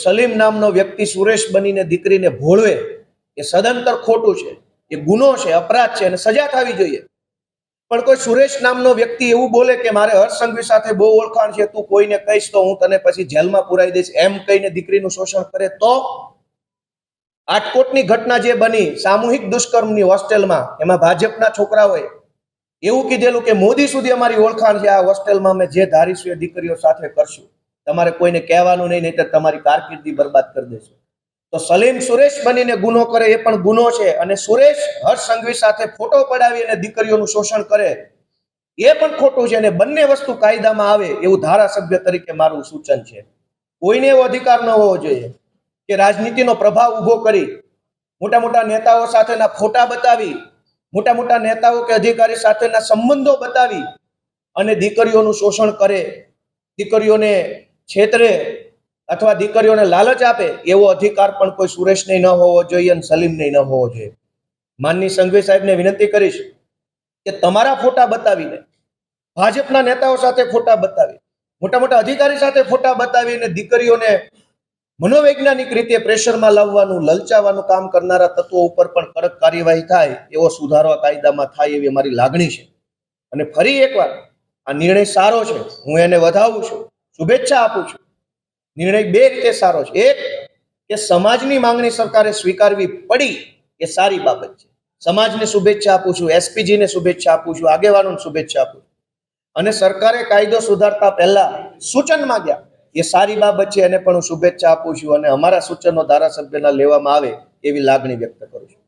સલીમ નામનો વ્યક્તિ સુરેશ બનીને દીકરીને ભોળવે એ સદંતર ખોટું છે, એ ગુનો છે, અપરાધ છે અને સજા થવી જોઈએ। પણ કોઈ સુરેશ નામનો વ્યક્તિ એવું બોલે કે મારે હર્ષ સંઘવી સાથે બહુ ઓળખાણ છે, તું કોઈને કહીશ તો હું તને પછી જેલમાં પુરાઈ દઈશ, એમ કહીને દીકરીનું શોષણ કરે તો? આટકોટની ઘટના જે બની સામૂહિક દુષ્કર્મની હોસ્ટેલમાં, એમાં ભાજપના છોકરાઓએ એવું કીધેલું કે મોદી સુધી અમારી ઓળખાણ છે, આ હોસ્ટેલમાં અમે જે ધારીશું એ દીકરીઓ સાથે કરશું, તમારે કોઈને કહેવાનું નહીં, નહીં તો તમારી કારકિર્દી બરબાદ કરી દેશું। તો સલીમ સુરેશ બનીને ગુનો કરે એ પણ ગુનો છે, અને સુરેશ હર્ષ સંઘવી સાથે ફોટો પડાવી અને દીકરીઓનું શોષણ કરે એ પણ ખોટું છે, અને બંને વસ્તુ કાયદામાં આવે એવું ધારાસભ્ય તરીકે મારું સૂચન છે। કોઈને એવો અધિકાર ન હોવો જોઈએ કે રાજનીતિનો પ્રભાવ ઉભો કરી મોટા મોટા નેતાઓ સાથેના ફોટા બતાવી, મોટા મોટા નેતાઓ કે અધિકારી સાથેના સંબંધો બતાવી અને દીકરીઓનું શોષણ કરે, દીકરીઓને છેતરે અથવા દીકરીઓને લાલચ આપે, એવો અધિકાર પણ કોઈ સુરેશને ન હોવો જોઈએ અને સલીમને ન હોવો જોઈએ। માનની સંઘવી સાહેબને વિનંતી કરીશ કે તમારા ફોટા બતાવીને, ભાજપના નેતાઓ સાથે ફોટા બતાવી, મોટા મોટા અધિકારી સાથે ફોટા બતાવીને દીકરીઓને મનોવૈજ્ઞાનિક રીતે પ્રેશરમાં લાવવાનું, લલચાવવાનું કામ કરનારા તત્વો ઉપર પણ કડક કાર્યવાહી થાય, એવો સુધારો કાયદામાં થાય એવી અમારી લાગણી છે। અને ફરી એકવાર આ નિર્ણય સારો છે, હું એને વધાવું છું, શુભેચ્છા આપું છું। નિર્ણય બે રીતે સારો છે। એક કે સમાજની માંગણી સરકારે સ્વીકારવી પડી એ સારી બાબત છે, સમાજને શુભેચ્છા આપું છું, એસપીજીને શુભેચ્છા આપું છું, આગેવાનોને શુભેચ્છા આપું છું। અને સરકારે કાયદો સુધારતા પહેલા સૂચન માંગ્યા એ સારી બાબત છે, એને પણ હું શુભેચ્છા આપું છું, અને અમારા સૂચનો ધારાસભ્યના લેવામાં આવે એવી લાગણી વ્યક્ત કરું છું।